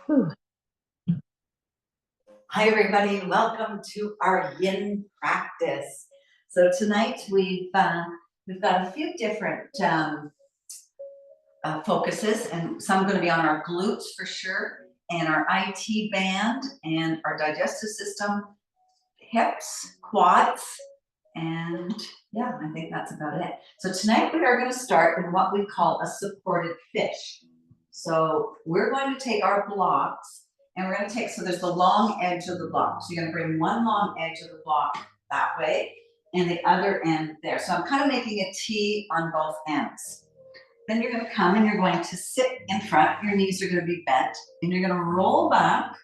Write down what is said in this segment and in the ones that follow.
Whew. Hi, everybody. Welcome to our yin practice. So tonight we've got a few different focuses, and some going to be on our glutes for sure, and our IT band, and our digestive system, hips, quads, and yeah, I think that's about it. So tonight we are going to start in what we call a supported fish. So we're going to take our blocks and we're going to take, so there's the long edge of the block. So you're going to bring one long edge of the block that way and the other end there. So I'm kind of making a T on both ends. Then you're going to come and you're going to sit in front. Your knees are going to be bent and you're going to roll back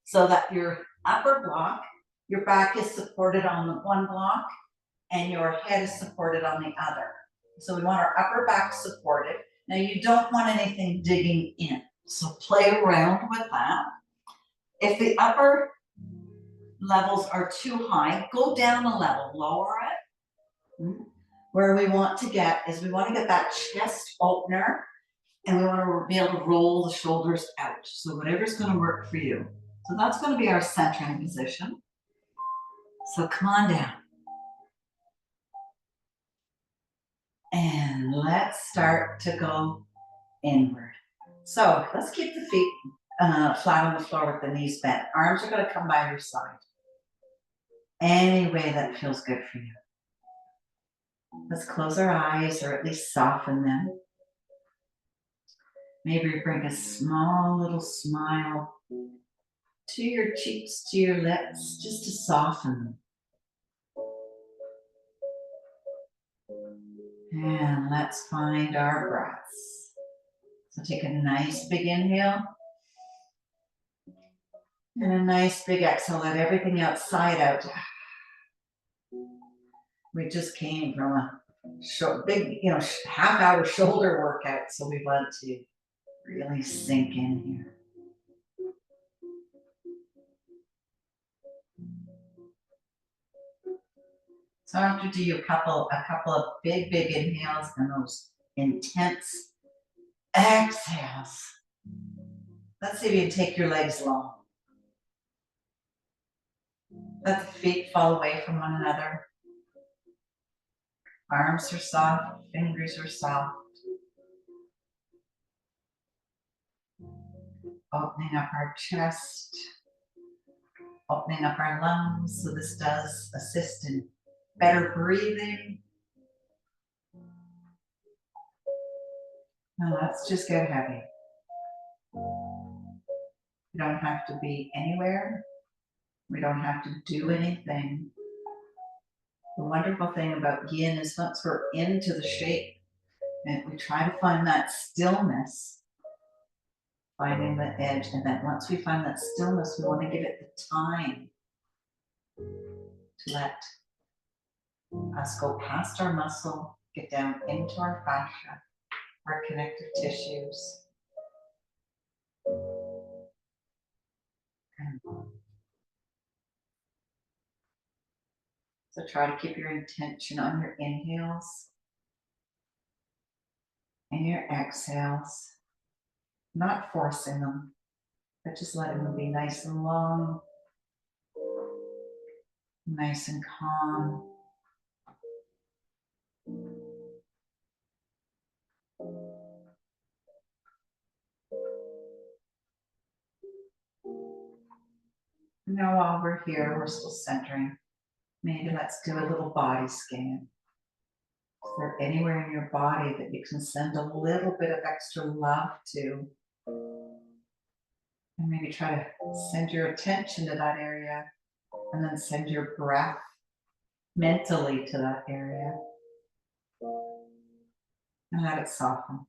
so that your upper block, your back is supported on the one block and your head is supported on the other. So we want our upper back supported. Now you don't want anything digging in, so play around with that. If the upper levels are too high, go down a level, lower it. Where we want to get is we want to get that chest opener and we want to be able to roll the shoulders out. So whatever's going to work for you. So that's going to be our centering position. So come on down. And let's start to go inward. So let's keep the feet flat on the floor with the knees bent. Arms are going to come by your side. Any way that feels good for you. Let's close our eyes or at least soften them. Maybe bring a small little smile to your cheeks, to your lips, just to soften them. And let's find our breaths. So take a nice big inhale. And a nice big exhale. Let everything outside out. We just came from a big, half-hour shoulder workout. So we want to really sink in here. So after do a couple of big inhales and those intense exhales. Let's see if you can take your legs long. Let the feet fall away from one another. Arms are soft, fingers are soft. Opening up our chest, opening up our lungs. So this does assist in better breathing. Now let's just get heavy. We don't have to be anywhere. We don't have to do anything. The wonderful thing about yin is once we're into the shape, and we try to find that stillness, finding the edge, and then once we find that stillness, we want to give it the time to let us go past our muscle, get down into our fascia, our connective tissues. So try to keep your intention on your inhales and your exhales, not forcing them, but just letting them be nice and long, nice and calm. Now while we're here, we're still centering. Maybe let's do a little body scan. Is there anywhere in your body that you can send a little bit of extra love to? And maybe try to send your attention to that area and then send your breath mentally to that area. And let it soften.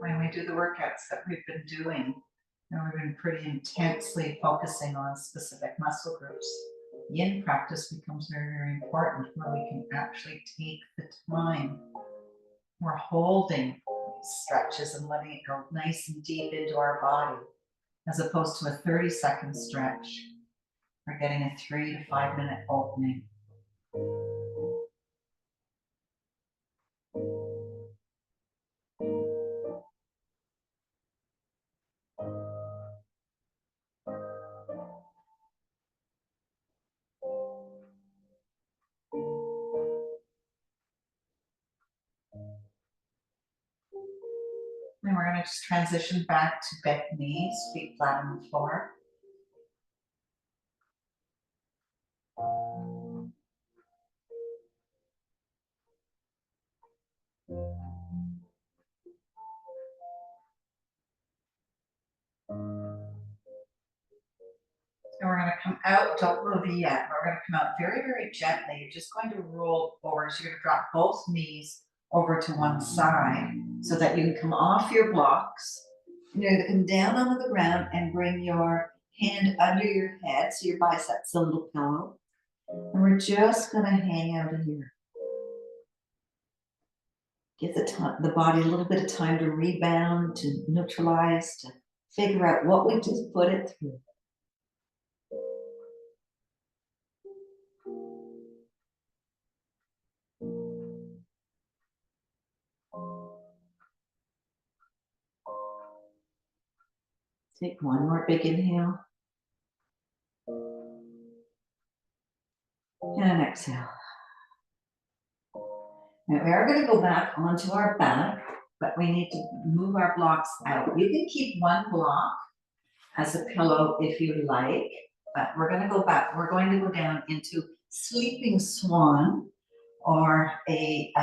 when we do the workouts that we've been doing, and we've been pretty intensely focusing on specific muscle groups, yin practice becomes very, very important, where we can actually take the time. We're holding stretches and letting it go nice and deep into our body, as opposed to a 30-second stretch. We're getting a 3 to 5 minute opening. And we're going to just transition back to bent knees, feet flat on the floor. And we're going to come out, don't move it yet. We're going to come out very, very gently. You're just going to roll over. So you're going to drop both knees over to one side so that you can come off your blocks. You're going to come down onto the ground and bring your hand under your head so your biceps a little pillow. And we're just going to hang out in here. Give the body a little bit of time to rebound, to neutralize, to figure out what we just put it through. Take one more big inhale. And an exhale. Now we are going to go back onto our back, but we need to move our blocks out. You can keep one block as a pillow if you like, but we're going to go back. We're going to go down into sleeping swan or a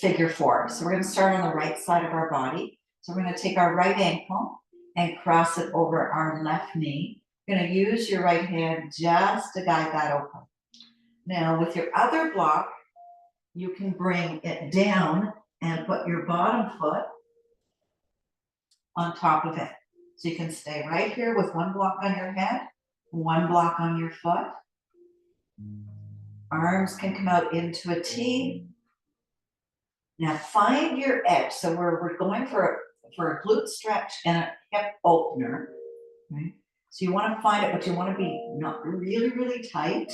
figure four. So we're going to start on the right side of our body. So we're going to take our right ankle and cross it over our left knee. You're going to use your right hand just to guide that open. Now with your other block, you can bring it down and put your bottom foot on top of it. So you can stay right here with one block on your head, one block on your foot. Arms can come out into a T. Now find your edge. So we're going for a glute stretch and a hip opener, right? So you want to find it, but you want to be not really, really tight.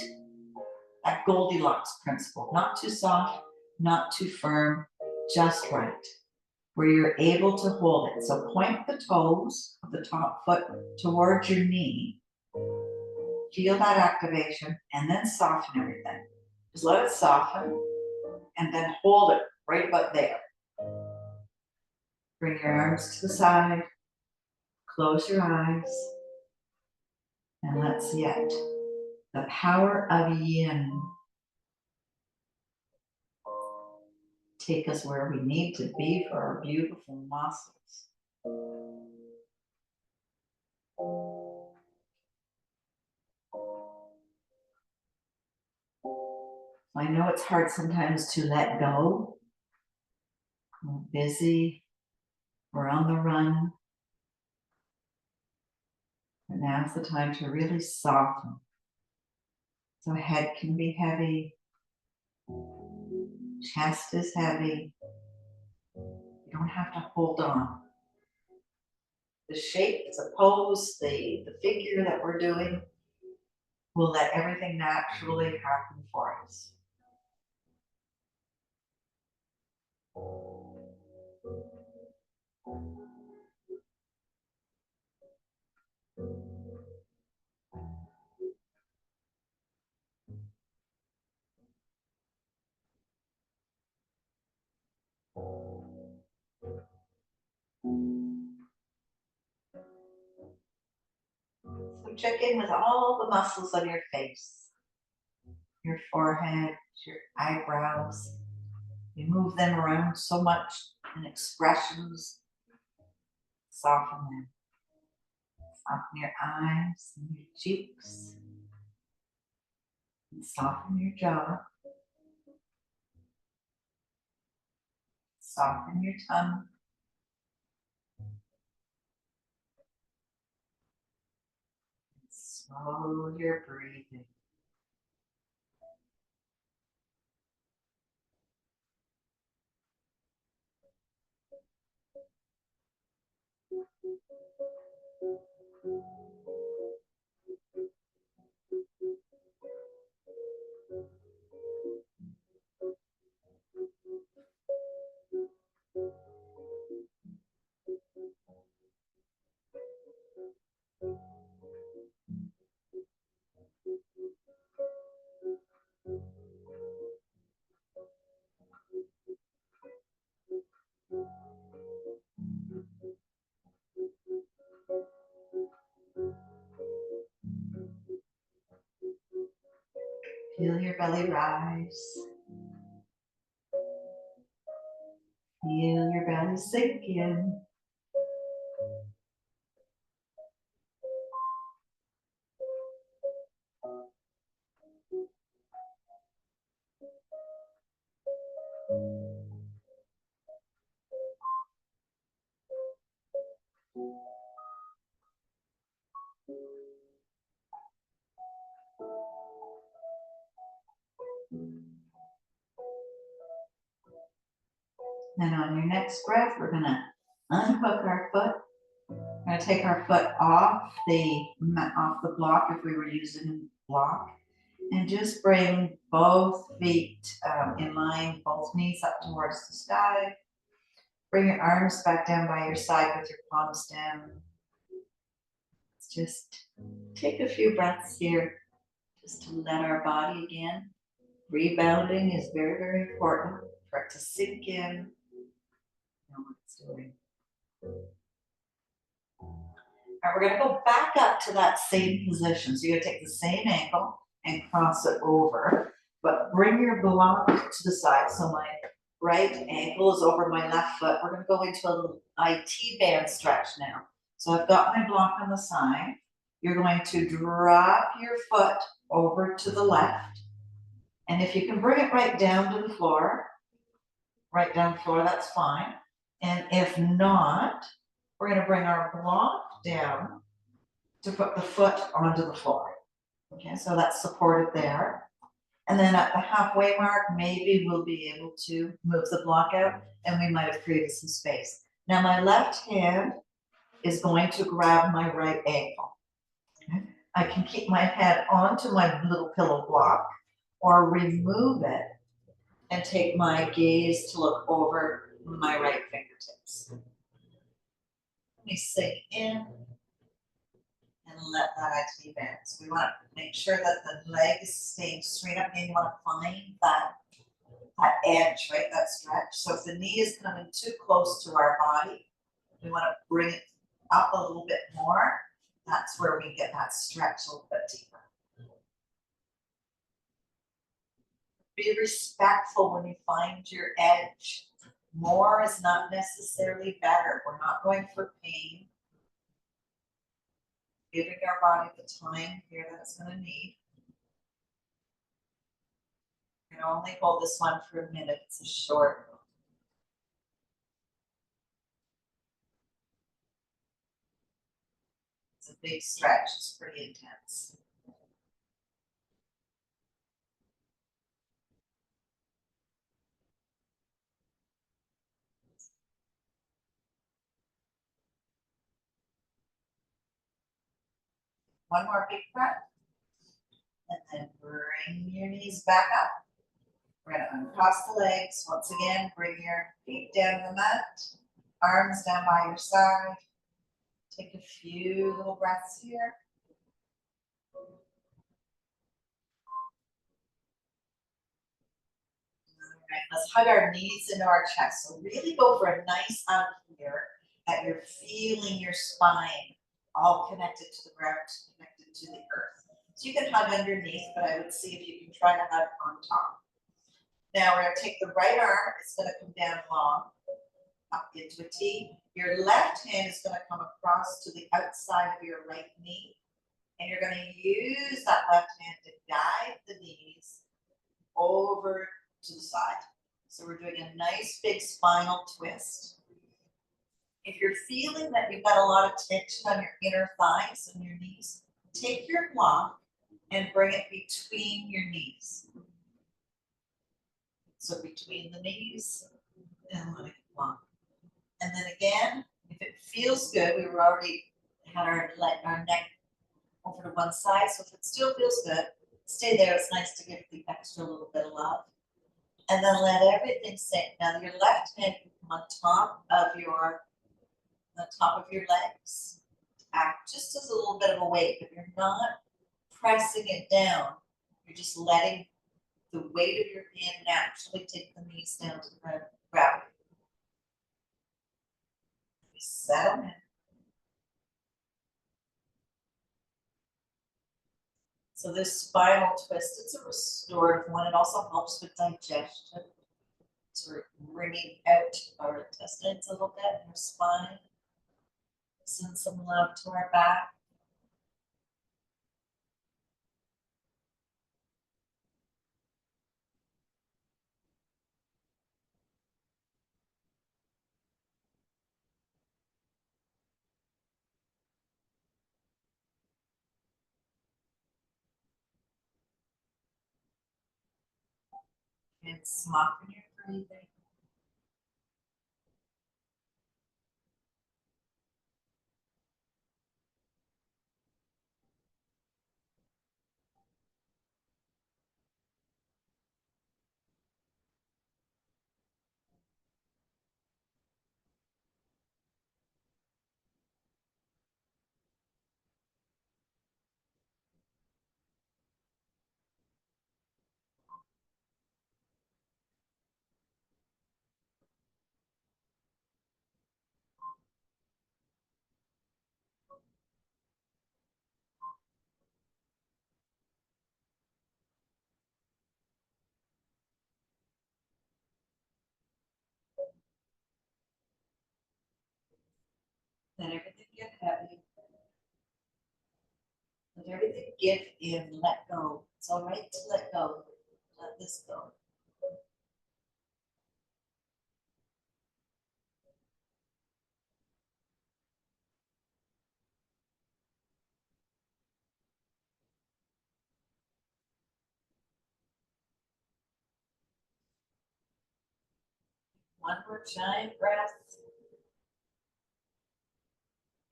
That Goldilocks principle, not too soft, not too firm, just right, where you're able to hold it. So point the toes of the top foot towards your knee. Feel that activation and then soften everything. Just let it soften and then hold it right about there. Bring your arms to the side, close your eyes, and let's see it. The power of yin. Take us where we need to be for our beautiful muscles. I know it's hard sometimes to let go. We're busy, we're on the run. But now's the time to really soften. So head can be heavy, chest is heavy. You don't have to hold on. The shape, the pose, the figure that we're doing will let everything naturally happen for us. So check in with all the muscles on your face, your forehead, your eyebrows. You move them around so much in expressions. Soften them. Soften your eyes and your cheeks. And soften your jaw. Soften your tongue. Slow your breathing. Feel your belly rise. Feel your belly sink in. And on your next breath, we're gonna unhook our foot. We're gonna take our foot off the block if we were using a block, and just bring both feet in line, both knees up towards the sky. Bring your arms back down by your side with your palms down. Let's just take a few breaths here, just to let our body again. Rebounding is very, very important for it to sink in. Know what it's doing. All right, we're going to go back up to that same position. So you're going to take the same ankle and cross it over, but bring your block to the side. So my right ankle is over my left foot. We're going to go into a little IT band stretch now. So I've got my block on the side. You're going to drop your foot over to the left. And if you can bring it right down to the floor, that's fine. And if not, we're going to bring our block down to put the foot onto the floor. Okay, so that's supported there. And then at the halfway mark, maybe we'll be able to move the block out and we might have created some space. Now my left hand is going to grab my right ankle. Okay? I can keep my head onto my little pillow block or remove it and take my gaze to look over my right fingertips. Let me sink in and let that IT bend. So we want to make sure that the leg is staying straight up, and you want to find that edge, right, that stretch. So if the knee is coming too close to our body, we want to bring it up a little bit more. That's where we get that stretch a little bit deeper. Be respectful when you find your edge. More is not necessarily better. We're not going for pain. Giving our body the time here that it's going to need. You can only hold this one for a minute. It's a short. It's a big stretch. It's pretty intense. One more big breath. And then bring your knees back up. We're going to uncross the legs. Once again, bring your feet down the mat. Arms down by your side. Take a few little breaths here. All right, let's hug our knees into our chest. So really go for a nice hug here that you're feeling your spine all connected to the ground, connected to the earth. So you can hug underneath, but I would see if you can try to hug on top. Now we're going to take the right arm. It's going to come down long, up into a T. Your left hand is going to come across to the outside of your right knee. And you're going to use that left hand to guide the knees over to the side. So we're doing a nice big spinal twist. If you're feeling that you've got a lot of tension on your inner thighs and your knees, take your block and bring it between your knees. So between the knees and let it block. And then again, if it feels good, we were already had our neck over to one side. So if it still feels good, stay there. It's nice to give the extra little bit of love. And then let everything sink. Now your left hand can come on top of your legs. Act just as a little bit of a weight, but you're not pressing it down. You're just letting the weight of your hand naturally take the knees down to the ground. Gravity. Settle in. So this spinal twist, it's a restorative one. It also helps with digestion. Sort of bringing out our intestines a little bit in our spine. Send some love to our back. And soften your breathing. Let everything get heavy. Let everything give in, let go. It's all right to let go. Let this go. One more giant breath.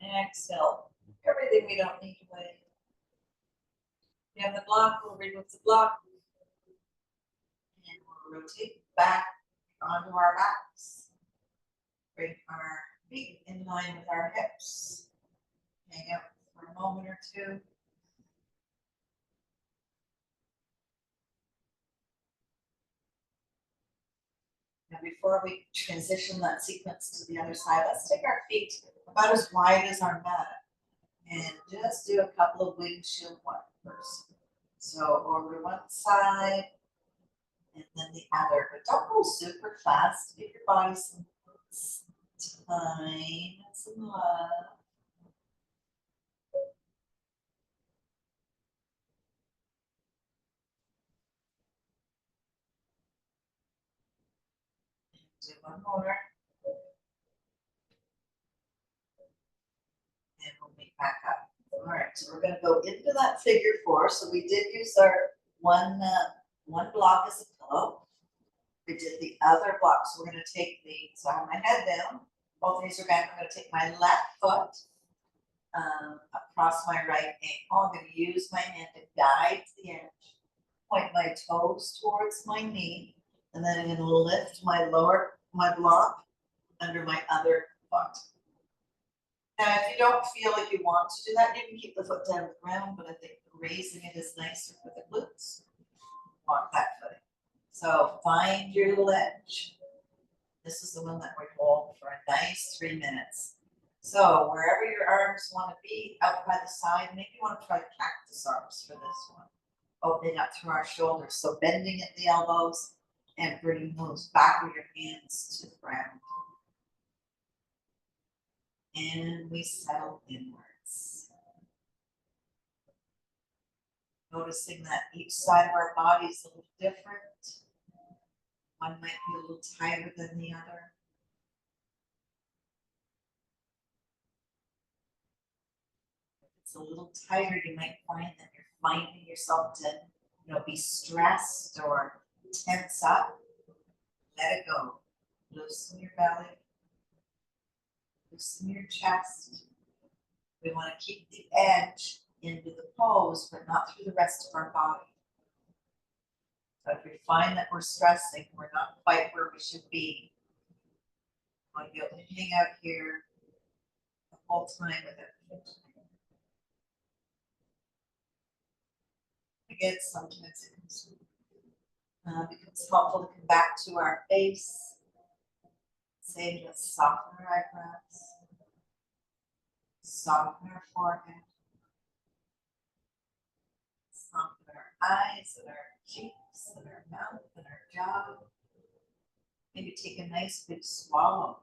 Exhale. Everything we don't need away. We have the block, we'll remove the block. And we'll rotate back onto our backs. Bring our feet in line with our hips. Hang out for a moment or two. Now before we transition that sequence to the other side, let's take our feet about as wide as our mat and just do a couple of windshield wipers. So over one side and then the other, but don't go super fast. Give your body some time and some love. Do one more. And we'll meet back up. All right, so we're going to go into that figure four. So we did use our one block as a pillow. We did the other block. So we're going to take the, so I have my head down. Both knees are bent. I'm going to take my left foot across my right ankle. I'm going to use my hand to guide to the edge. Point my toes towards my knee. And then I'm going to lift my block under my other foot. Now, if you don't feel like you want to do that, you can keep the foot down to the ground, but I think raising it is nicer for the glutes. Walk that footing. So find your little edge. This is the one that we hold for a nice 3 minutes. So wherever your arms want to be, out by the side, maybe you want to try cactus arms for this one. Opening up through our shoulders. So bending at the elbows and bringing those back of your hands to the ground. And we settle inwards. Noticing that each side of our body is a little different. One might be a little tighter than the other. If it's a little tired, you might find that you're finding yourself to, be stressed or tense up. Let it go. Loosen your belly. Loosen your chest. We want to keep the edge into the pose, but not through the rest of our body. So if we find that we're stressing, we're not quite where we should be, we want to be able to hang out here the whole time with it. Again, sometimes it becomes helpful to come back to our face. Same, just soften our eyebrows, soften our forehead, soften our eyes and our cheeks and our mouth and our jaw. Maybe take a nice big swallow.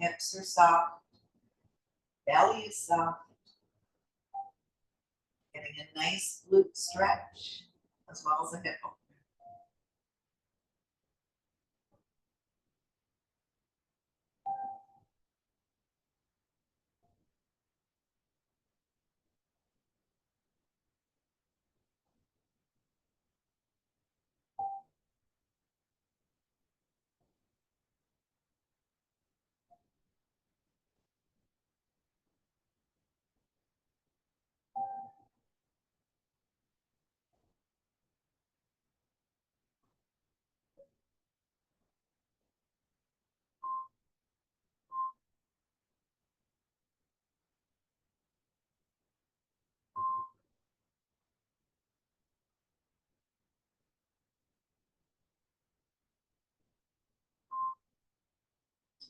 Hips are soft, belly is soft. Getting a nice glute stretch as well as a hip opener.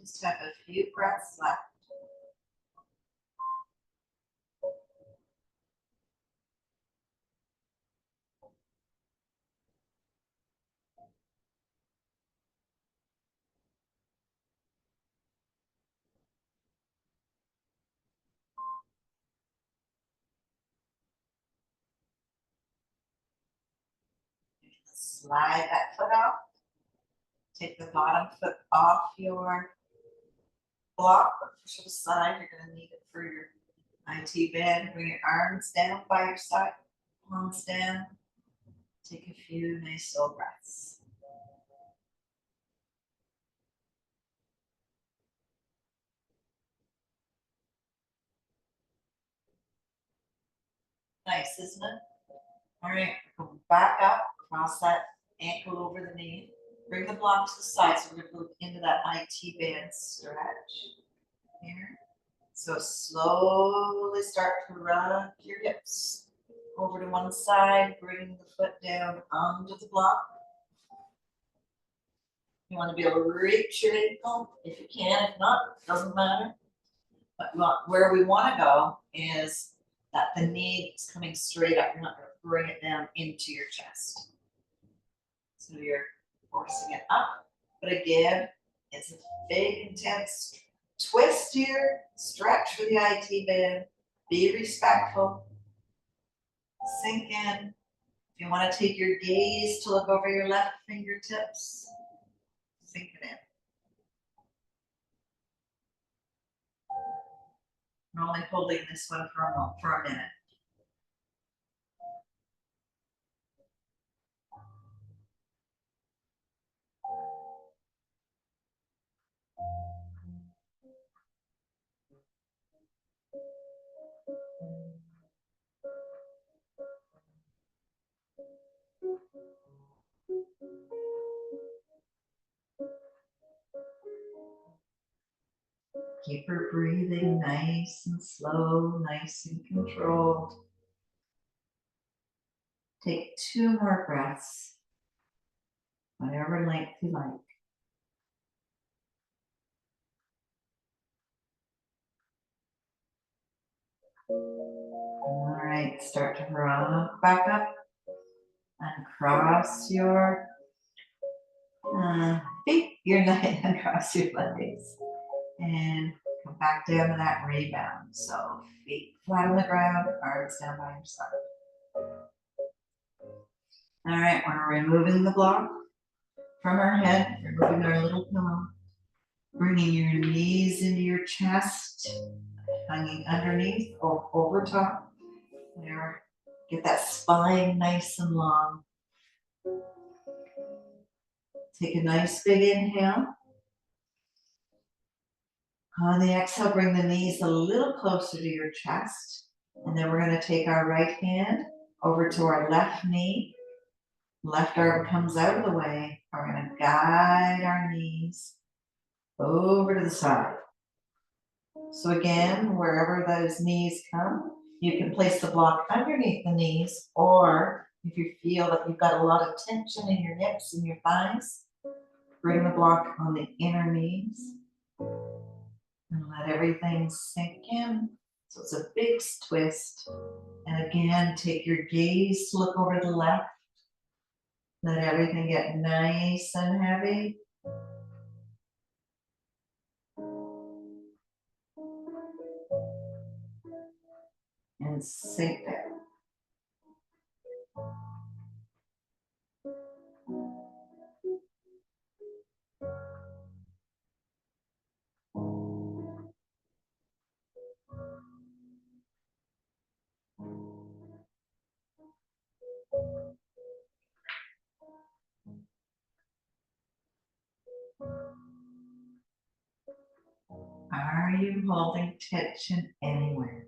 Just have a few breaths left. Slide that foot off. Take the bottom foot off your block, push to the side. You're going to need it for your IT bend. Bring your arms down by your side, palms down. Take a few nice slow breaths. Nice, isn't it? All right, go back up, cross that ankle over the knee. Bring the block to the side, so we're going to go into that IT band stretch here. So slowly start to rock your hips over to one side, bring the foot down onto the block. You want to be able to reach your ankle if you can, if not, doesn't matter. But where we want to go is that the knee is coming straight up. You're not going to bring it down into your chest. So you're forcing it up. But again, it's a big, intense twist here. Stretch for the IT band. Be respectful. Sink in. If you want to take your gaze to look over your left fingertips, sink it in. I'm only holding this one for a minute. Keep her breathing nice and slow, nice and controlled. Take 2 more breaths, whatever length you like. All right, start to rock back up and cross your feet, your leg, and cross your legs. And come back down to that rebound. So feet flat on the ground, arms down by your side. All right, we're removing the block from our head, removing our little pillow. Bringing your knees into your chest, hanging underneath or over top. There. Get that spine nice and long. Take a nice big inhale. On the exhale, bring the knees a little closer to your chest. And then we're going to take our right hand over to our left knee. Left arm comes out of the way. We're going to guide our knees over to the side. So again, wherever those knees come, you can place the block underneath the knees, or if you feel that you've got a lot of tension in your hips and your thighs, bring the block on the inner knees and let everything sink in. So it's a big twist. And again, take your gaze to look over to the left. Let everything get nice and heavy. And sink down. Are you holding tension anywhere?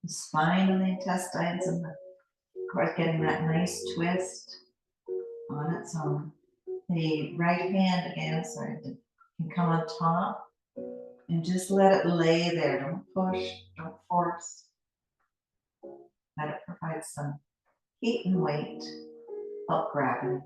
The spine and the intestines, and of course getting that nice twist on its own. The right hand again, sorry, can come on top and just let it lay there. Don't push, don't force. Let it provide some heat and weight, help gravity.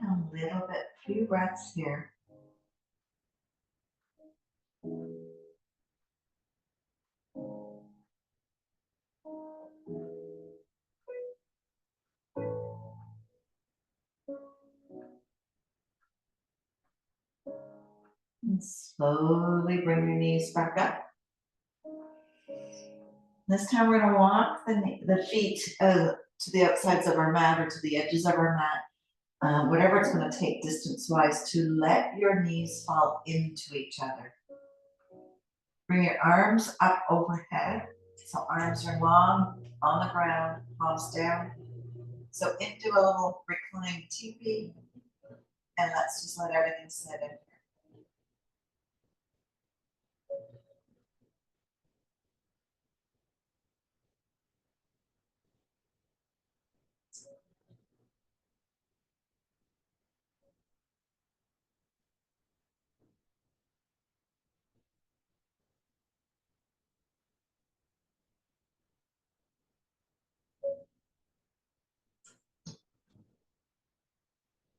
A little bit, few breaths here. And slowly bring your knees back up. This time we're going to walk the feet to the outsides of our mat or to the edges of our mat, whatever it's going to take distance-wise, to let your knees fall into each other. Bring your arms up overhead. So arms are long on the ground, palms down. So into a little reclined teepee, and let's just let everything sit in.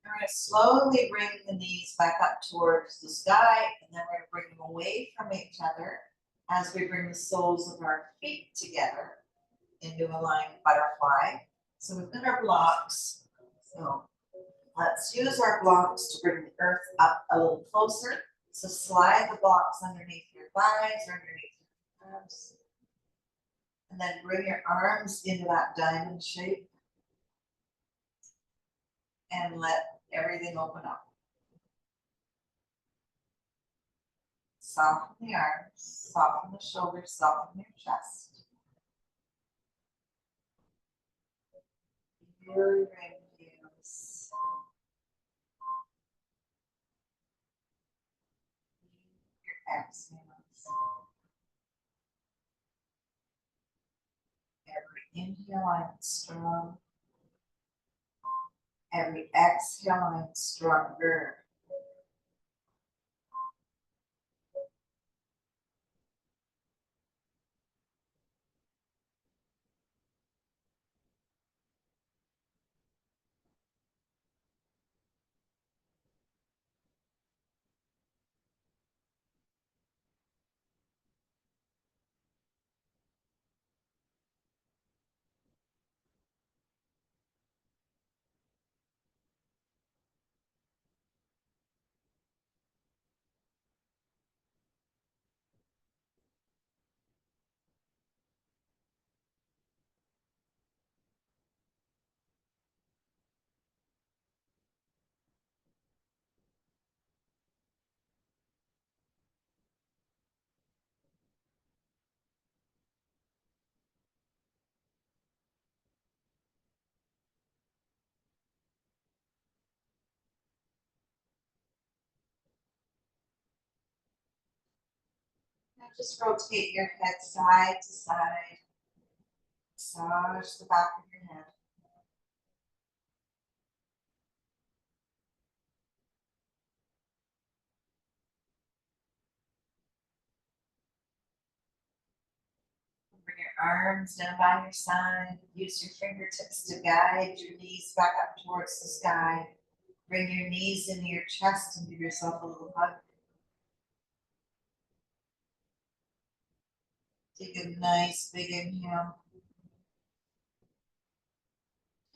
We're going to slowly bring the knees back up towards the sky, and then we're going to bring them away from each other as we bring the soles of our feet together into a lying butterfly. So we've got our blocks. So let's use our blocks to bring the earth up a little closer. So slide the blocks underneath your thighs or underneath your arms. And then bring your arms into that diamond shape. And let everything open up. Soften the arms, soften the shoulders, soften your chest. Really bring heels. Your exhales. inhale, I'm strong. Every exhale, I'm stronger. Now just rotate your head side to side. Massage the back of your head. Bring your arms down by your side. Use your fingertips to guide your knees back up towards the sky. Bring your knees into your chest and give yourself a little hug. Take a nice big inhale.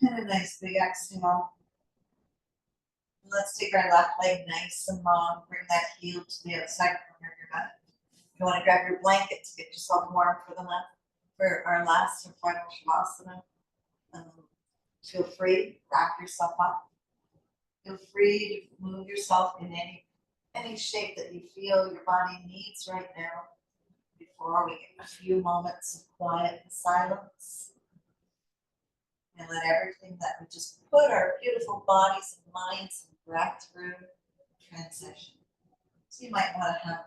And a nice big exhale. Let's take our left leg nice and long. Bring that heel to the outside corner of your mat. You want to grab your blanket to get yourself warm for for our last and final shavasana. Feel free, wrap yourself up. Feel free to move yourself in any shape that you feel your body needs right now before we get a few moments of quiet and silence. And let everything that we just put our beautiful bodies and minds and breath through transition. So you might want to have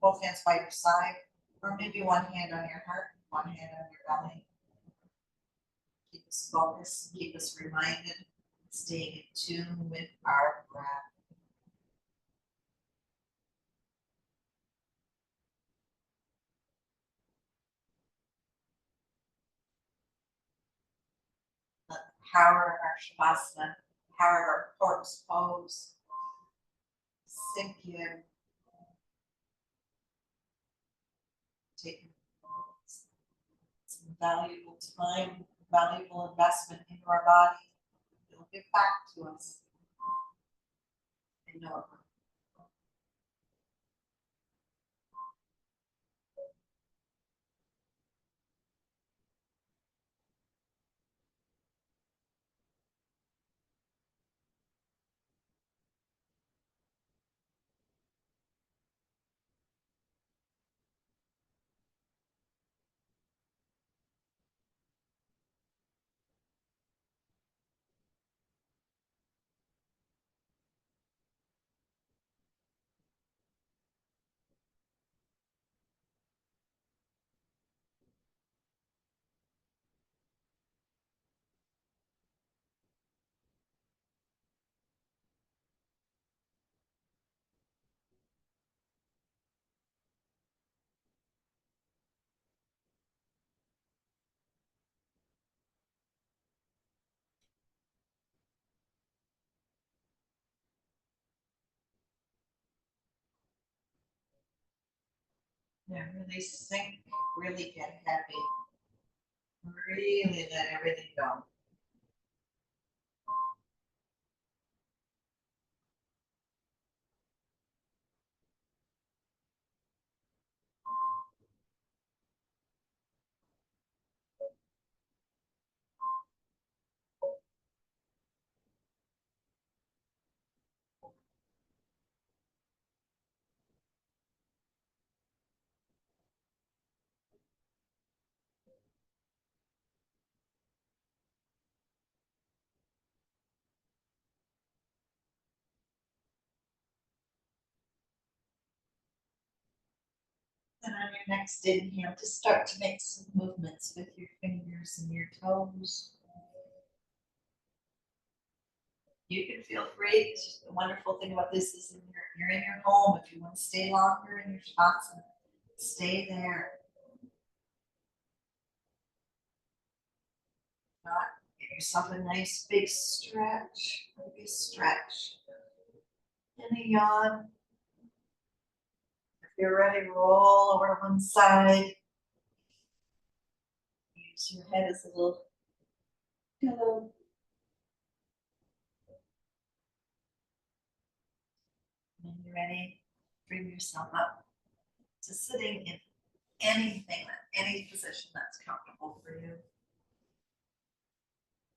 both hands by your side, or maybe one hand on your heart, one hand on your belly. Keep us focused, keep us reminded, staying in tune with our breath. Let the power of our shavasana, power of our corpse pose, sink in. Take some valuable time, valuable investment into our body. It'll give back to us. And know it. Yeah, really sink, really get heavy. Really let everything go. And on your next inhale, just start to make some movements with your fingers and your toes. You can feel free. The wonderful thing about this is you're in your home. If you want to stay longer in your shavasana, stay there. Not give yourself a nice big stretch. Maybe a stretch. And a yawn. If you're ready, roll over to one side. Use your head as a little pillow. When you're ready, bring yourself up to sitting in any position that's comfortable for you.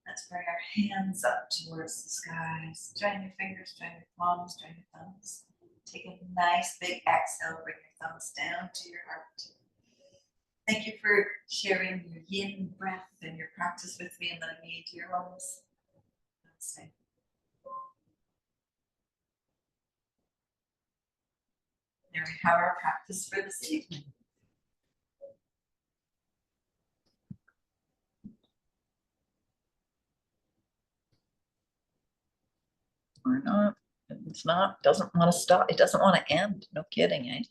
Let's bring our hands up towards the skies. Join your fingers, join your palms, join your thumbs. Take a nice big exhale, bring your thumbs down to your heart. Thank you for sharing your yin breath and your practice with me and letting me into your homes. Namaste. There we have our practice for this evening. Or not. It's not, doesn't want to stop. It doesn't want to end. No kidding, eh?